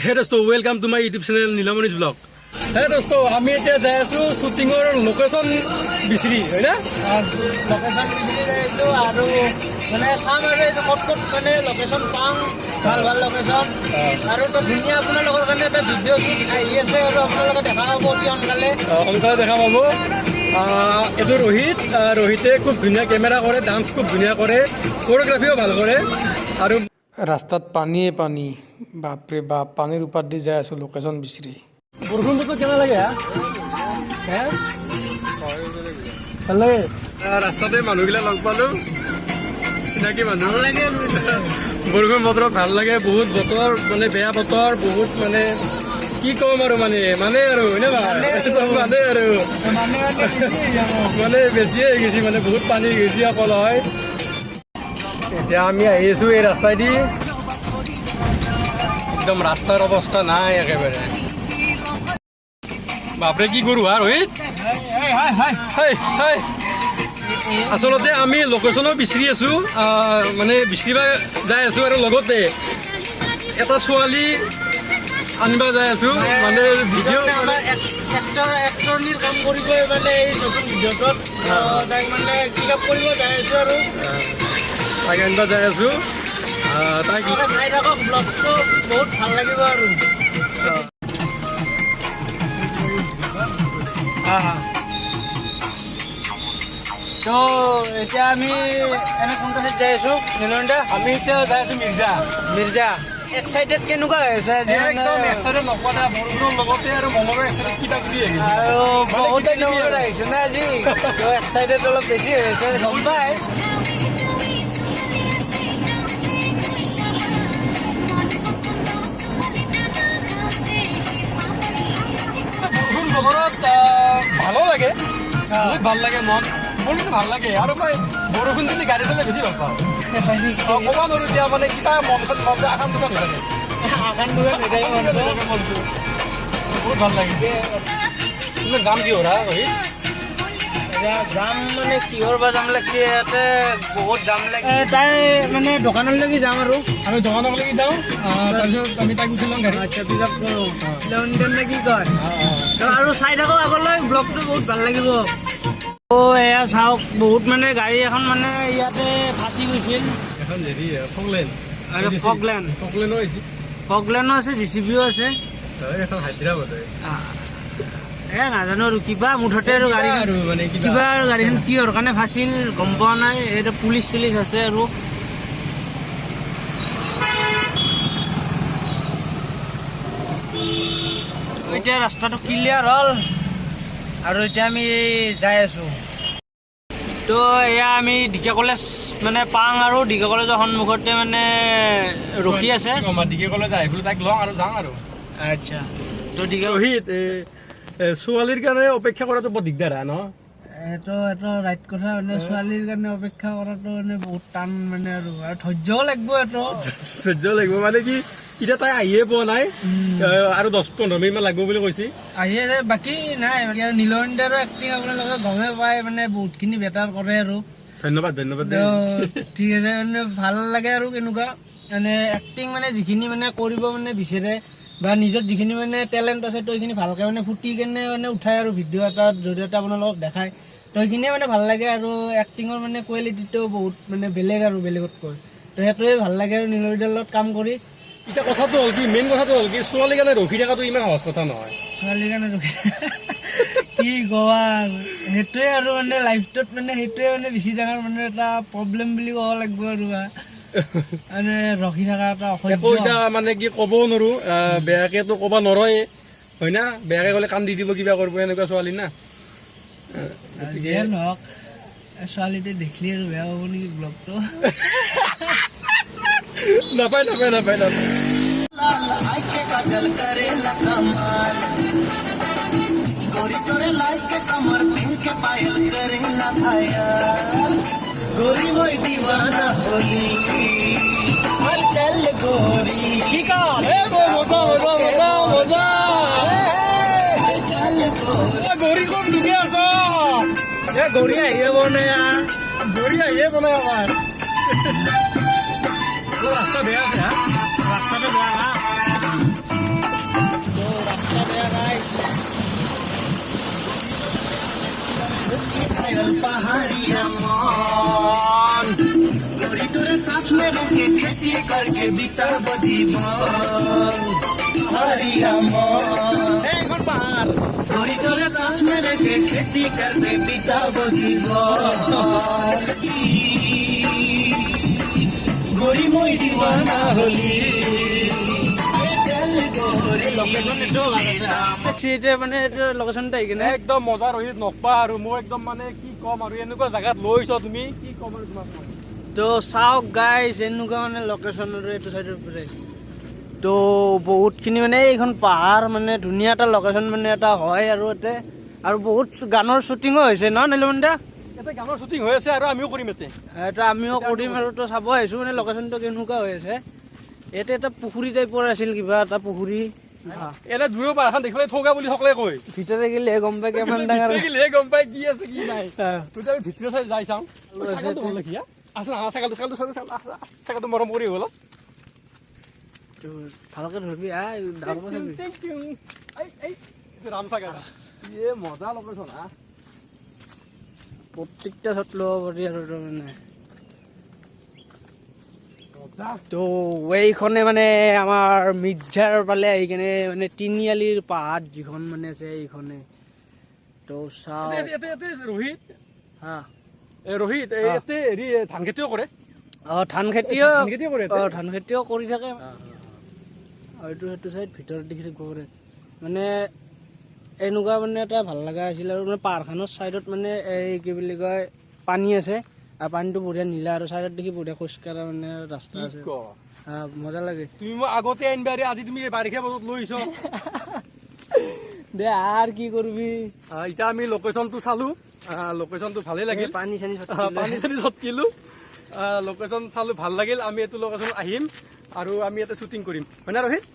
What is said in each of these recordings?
Hey dosto, welcome to my YouTube channel Nilamani's Vlog. Hey dosto, আমি এতিয়া যাই আছো শুটিংৰ লোকেশন বিচৰি হয় না লোকেশন বিচৰি যাইছো আৰু মানে চাম আৰু এই কত কত মানে লোকেশন পাম ভাল ভাল লোকেশন আৰু তো ধুনীয়া আপোনালোকৰ কাৰণে এটা ভিডিঅ' শ্বুট আহি আছে আৰু আপোনালোকে দেখা পাব অতি সোনকালে দেখা পাব এইটো ৰোহিতে খুব ধুনীয়া কেমেৰা কৰে, ডান্স খুব ধুনীয়া কৰে, কোৰিওগ্ৰাফিও ভাল কৰে আৰু ৰাস্তাত পানীয়ে পানী বাপৰে বাপ পানীৰ ওপৰত দি যাই আছো লোকেশন বিচৰি বৰষুণটো কেনে লাগে ভাল লাগে ৰাস্তাতে মানুহবিলাক লগ পালো চিনাকি মানুহ লাগে বৰষুণ বতৰত ভাল লাগে বহুত বতৰ মানে বেয়া বতৰ বহুত মানে কি কম আৰু মানে আৰু হয়নে মানে আৰু মানে বেছিয়ে হৈ গৈছে মানে বহুত পানী গৈছে অকল হয় এতিয়া আমি আহিছো এই ৰাস্তাইদি একদম ৰাস্তাৰ অৱস্থা নাই একেবাৰে বাপৰে কি কৰো আৰু আচলতে আমি লোকেশনো বিচাৰি আছো মানে বিচাৰিব যাই আছো আৰু লগতে এটা ছোৱালী আনিব যাই আছো মানে ভিডিঅ' এক্টৰনিৰ কাম কৰিব মানে এই নতুন ভিডিঅ'টোত তাইক মানে কিতাপ কৰিব যাই আছো আৰু তাক আনিব যাই আছো তাইক চাই থাকক ব্লগটো বহুত ভাল লাগিব আৰু তো এতিয়া আমি এনে কোনটা চাইড যাই আছো নীলন্দা আমি এতিয়া যাই আছো মিৰ্জা এক্সাইটেড কেনেকুৱা হৈছে আজি একদম এক্সাইটেড নকৰা বৰষুণৰ লগতে আৰু মনৰ এক্সাইটেড কিতাপ দি আহিছে আৰু বহুত দিনৰ আহিছে না আজি তো এক্সাইটেড অলপ বেছি হৈছে গম পাই বতৰত ভালো লাগে বহুত ভাল লাগে মন কিন্তু ভাল লাগে আৰু মই বৰষুণ যদি গাড়ী চলাই বেছি ভাল পাওঁ ক'ব নোৱাৰো এতিয়া মানে কিবা মন আকাম দোকান হৈ থাকে মনটো বহুত ভাল লাগে কিন্তু যাম কি হৰা যাম মানে কিহৰ বা যাম লাগিছে ইয়াতে বহুত যাম লাগে তাই মানে দোকানলৈকে যাম আৰু আমি দোকানলৈকে যাওঁ তাৰপিছত আমি তাইক উঠি লওঁ গাড়ী আচ্ছা পিকআপ কৰোঁ নে কি কয় আৰু চাই থাকক আগলৈ ব্লগটো বহুত ভাল লাগিব এয়া চাওক বহুত মানে গাড়ী এখন মানে ইয়াতে ফাঁচি গৈছিল এখন হেৰি ফগলেনো আছে JCBও আছে এখন হায়দৰাবাদ নাজানো আৰু কিবা মুঠতে আৰু গাড়ী আৰু মানে কিবা আৰু গাড়ীখন কিহৰ কাৰণে ফাঁচিল গম পোৱা নাই এইটো পুলিচ আছে আৰু এতিয়া ৰাস্তাটো ক্লিয়াৰ হ'ল আৰু এতিয়া আমি যাই আছো তো এয়া আমি ডিকে কলেজ মানে পাং আৰু ডিকে কলেজৰ সন্মুখতে মানে ৰখি আছে ডিকে কলেজ আহি পেলাই তাইক লওঁ আৰু যাওঁ আৰু আচ্ছা তো ডিকে ৰোহিত ছোৱালীৰ কাৰণে অপেক্ষা কৰাটো বৰ দিগদাৰ ন এইটো ৰাইট কথা মানে ছোৱালীৰ কাৰণে অপেক্ষা কৰাটো মানে বহুত টান মানে আৰু ধৈৰ্যও লাগিব ধৈৰ্য লাগিব মানে কি এতিয়া তাই আহিয়ে পোৱা নাই আৰু 10-15 মিনিটমান লাগিব বুলি কৈছে আহিয়ে বাকী নাই নীলন্দৰো এক্টিং আপোনালোকে গমে পায় মানে বহুতখিনি বেটাৰ কৰে আৰু ধন্যবাদ ঠিক আছে মানে ভাল লাগে আৰু কেনেকুৱা মানে এক্টিং মানে যিখিনি মানে কৰিব মানে বিচাৰে বা নিজৰ যিখিনি মানে টেলেণ্ট আছে তো সেইখিনি ভালকৈ মানে ফুটি কেনে মানে উঠায় আৰু ভিডিঅ' এটাৰ জৰিয়তে আপোনালোকক দেখায় তো সেইখিনিয়ে মানে ভাল লাগে আৰু এক্টিঙৰ মানে কোৱালিটিটো বহুত মানে বেলেগ আৰু বেলেগতকৈ তো সেইটোৱে ভাল লাগে আৰু নীলন্দৰ লগত কাম কৰি এতিয়া কথাটো হ'ল কি মেইন কথাটো হ'ল কি ছোৱালীৰ কাৰণে ৰখি থকাটো ইমান সহজ কথা নহয় ছোৱালীৰ কাৰণে ৰখি কি কোৱা সেইটোৱে আৰু মানে লাইফটোত মানে সেইটোৱে মানে বেছি ডাঙৰ মানে এটা প্ৰব্লেম বুলি ক'ব লাগিব আৰু মানে ৰখি থকা এটা অসুবিধা মানে কি ক'বও নোৱাৰো বেয়াকেতো ক'ব নোৱাৰয়ে হয় না বেয়াকে ক'লে কান্দি দিব কিবা কৰিব এনেকুৱা ছোৱালী না যিয়ে নহওক ছোৱালীটো দেখিলে আৰু বেয়া হ'ব নেকি ব্লগটো নাপায় गोरी मोई दीवाना होली चल गोरी মজা গৌৰী কম ঢুকে আছ গৌৰী আহিয়ে বনাই আমাৰ ৰাস্তা বেয়া আছে ৰাস্তাটো বেয়া के खेती करके बिताबो जीवन हरिया मन এইখন পাহাৰ गोरी तोरे साथ में रह के खेती करके बिताबो जीवन गोरी मोई दीवाना होली चल गोरी চিটে মানে এইটো লোকেশ্যনটো আহি কিনে একদম মজা ৰহি নকবা আৰু মই একদম মানে কি ক'ম আৰু এনেকুৱা জাগাত লৈছ তুমি কি ক'ম আৰু তোমাক মই তো চাওক গাইজ এনেকুৱা মানে লোকেশ্যন আৰু এইটো চাইডৰ পৰা তো বহুতখিনি মানে এইখন পাহাৰ মানে ধুনীয়া এটা লোকেশ্যন মানে এটা হয় আৰু ইয়াতে আৰু বহুত গানৰ শ্বুটিঙো হৈছে ন নীলমণিদা ইয়াতে গানৰ শ্বুটিং হৈ আছে আৰু আমিও কৰিম ইয়াতে এইটো আমিও কৰিম আৰু তো চাব আহিছোঁ মানে লোকেশ্যনটো কেনেকুৱা হৈ আছে ইয়াতে এটা পুখুৰী টাইপৰ আছিল কিবা এটা পুখুৰী এনে দূৰৰ পৰা এখন দেখিবলৈ ঠগা বুলি সকলোৱে কয় ভিতৰে গেলে গম পাই কিমান ডাঙৰ দেখিলে গম পাই কি আছে কি নাই তুই আমি ভিতৰে চাই যাই চাওঁ ছাগালটো ভাল লাগি আচোন ছাগালটো ছাগালটো মৰম কৰি হ'ল তো ভালকে ধৰিবি ডাঙৰ চাবি ৰাম ছাগাল মজা লোকেশ্যন প্ৰত্যেকটা শ্বট ল'ব পাৰি আৰু মানে তো এইখনে মানে আমাৰ মিৰ্জাৰ ফালে আহি কেনে মানে তিনিআলিৰ পাহাৰ যিখন মানে আছে এইখনে তো চাওঁ ৰোহিত হা ৰোহিত ইয়াতে হেৰি ধান খেতিও কৰে ধান খেতিও ধান খেতিও কৰে ধান খেতিও কৰি থাকে এইটো সেইটো চাইড ভিতৰত দেখি থাকিব পাৰে মানে এনেকুৱা মানে এটা ভাল লগা আছিল আৰু মানে পাহাৰখনৰ চাইডত মানে এই কি বুলি কয় পানী আছে আৰু পানীটো বঢ়িয়া নীলা আৰু চাইডত দেখি বঢ়িয়া খোজকাঢ়া মানে ৰাস্তা আছে মজা লাগে তুমি মই আগতে আনিবা আজি তুমি বাৰিষা বতৰত লৈছ দে আৰু কি কৰিবি এতিয়া আমি লোকেশ্যনটো চালো লোকেশ্যনটো ভালেই লাগিল পানী চানী পানী চানী চটকিলো লোকেশ্যন চালো ভাল লাগিল আমি এইটো লোকেশ্যনত আহিম আৰু আমি ইয়াতে শ্বুটিং কৰিম হয় না ৰোহিত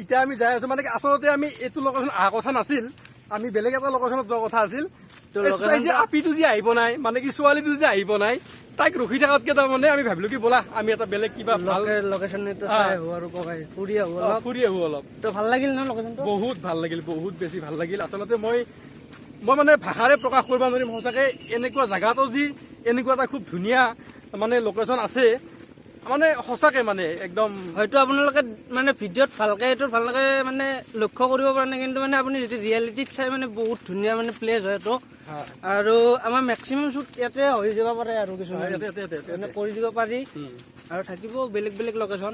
এতিয়া আমি যাই আছো মানে আচলতে আমি এইটো লোকেশ্যন অহা কথা নাছিল আমি বেলেগ এটা লোকেশ্যনত যোৱা কথা আছিল আপিটো যে আহিব নাই মানে কি ছোৱালীটো যে আহিব নাই তাইক ৰখি থকাতকে তাৰমানে আমি ভাবিলো কি ব'লা আমি এটা বেলেগ কিবা ভাল লোকেশ্যন আৰু ফুৰি আহো অলপ তো ভাল লাগিল ন লোকেশ্যনটো বহুত ভাল লাগিল বহুত বেছি ভাল লাগিল আচলতে মই মানে ভাষাৰে প্ৰকাশ কৰিব নোৱাৰিম সঁচাকে এনেকুৱা জেগাতো যি এনেকুৱা এটা খুব ধুনীয়া মানে লোকেশ্যন আছে মানে সঁচাকে মানে একদম হয়তো আপোনালোকে মানে ভিডিঅ'ত ভালকে এইটো ভালকে মানে লক্ষ্য কৰিব পৰা নাই কিন্তু মানে আপুনি যদি ৰিয়েলিটিত চাই মানে বহুত ধুনীয়া মানে প্লেচ হয় এইটো আৰু আমাৰ মেক্সিমাম শ্বুট ইয়াতে হৈ যাব পাৰে আৰু কিছুমান মানে কৰি দিব পাৰি আৰু থাকিব বেলেগ বেলেগ লোকেশ্যন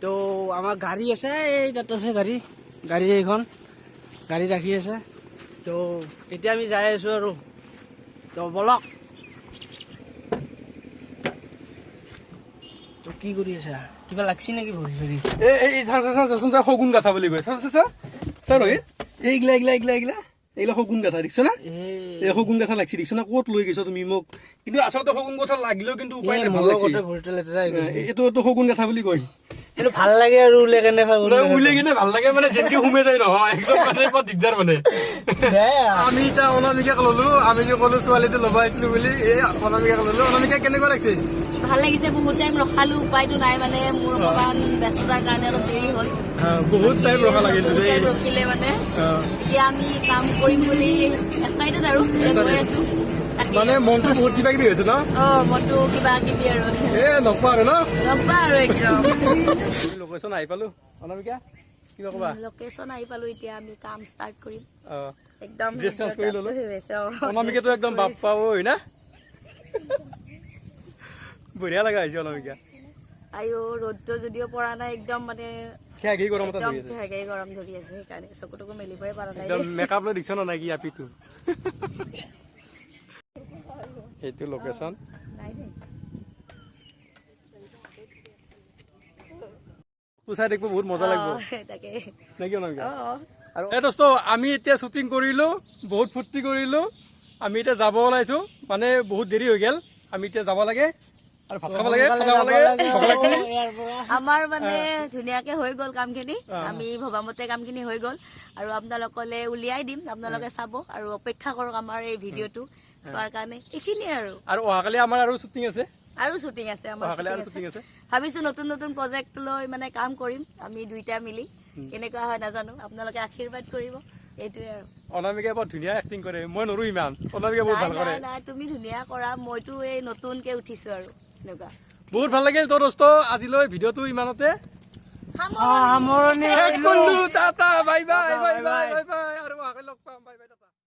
তো আমাৰ গাড়ী আছে এই তাত আছে গাড়ী এইখন গাড়ী ৰাখি আছে তো এতিয়া আমি যাই আছোঁ আৰু তো বলক তো কি কৰি আছা কিবা লাগছি নেকি ভৰি চৰি এই শগুন গাথা বুলি কয় চাৰ এইগিলা শগুন গাথা দেখিছ না এই শগুন গাথা লাগছি দেখিছ না ক'ত লৈ গৈছ তুমি মোক কিন্তু আচলতে শগুন গাথা লাগিলেও কিন্তু উপায় নাই ভাল লাগছি এইটো শগুন গাথা বুলি কয় এইটো ভাল লাগে আৰু উলিয়াই কেনে ভাল লাগে মানে যেনেকে সোমাই যায় নহয় একদম মানে বৰ দিগদাৰ মানে আমি এতিয়া অনামিকাক ললো আমি যে ক'লো ছোৱালীটো ল'ব আহিছিলো বুলি এই অনামিকাক ললো অনামিকা কেনেকুৱা লাগিছে ভাল লাগিছে বহুত টাইম ৰখালো উপায়টো নাই মানে মোৰ অকমান ব্যস্ততাৰ কাৰণে অলপ দেৰি হ'ল বহুত টাইম ৰখা লাগিল ৰখিলে মানে এতিয়া আমি কাম কৰিম বুলি এক্সাইটেড আৰু গৈ আছো মানে মনটো বহুত কিবা কিবি হৈছে ন মনটো কিবা কিবি আৰু নকবা আৰু ন নকবা আৰু একদম লোকেশ্যন আহি পালো অনামিকা কিবা ক'বা লোকেশ্যন আহি পালো এতিয়া আমি কাম ষ্টাৰ্ট কৰিম একদম ড্ৰেছ চেঞ্জ কৰি ললো অনামিকাটো একদম বাপ পাব হয় না বঢ়িয়া লগা হৈছে অনামিকা আইও ৰ'দটো যদিও পৰা নাই একদম মানে খেগি গৰম ধৰি আছে সেইকাৰণে চকুটুকু মেলিবই পৰা নাই মেকআপ লৈ দেখিছ নাই কি আপিটো এইটো লোকেশ্যন চাই দেখিব বহুত মজা লাগিব নেকি অনামিকা আৰু এই দোস্ত আমি এতিয়া শ্বুটিং কৰিলো বহুত ফূৰ্তি কৰিলো আমি এতিয়া যাব ওলাইছো মানে বহুত দেৰি হৈ গ'ল আমি এতিয়া যাব লাগে আৰু ভাত খাব লাগে আমাৰ মানে ধুনীয়াকে হৈ গ'ল কামখিনি আমি ভবামতে কামখিনি হৈ গ'ল আৰু আপোনালোকলে উলিয়াই দিম আপোনালোকে চাব আৰু অপেক্ষা কৰক আমাৰ এই ভিডিঅ'টো চোৱাৰ কাৰণে এইখিনিয়ে আৰু অহাকালি আমাৰ আৰু শ্বুটিং আছে আমাৰ ভাবিছো নতুন নতুন প্ৰজেক্ট লৈ মানে কাম কৰিম আমি দুইটা মিলি কেনেকুৱা হয় নাজানো আপোনালোকে আশীৰ্বাদ কৰিব এইটোৱে আৰু অনামিকাই বৰ ধুনীয়া এক্টিং কৰে মই নৰো ইমান অনামিকাই বহুত ভাল কৰে নাই তুমি ধুনীয়া কৰা মইতো এই নতুনকে উঠিছো আৰু এনেকুৱা বহুত ভাল লাগিল তো দোস্ত আজিলৈ ভিডিঅ'টো ইমানতে সামৰণি শেষ কৰিলো tata bye bye bye bye bye bye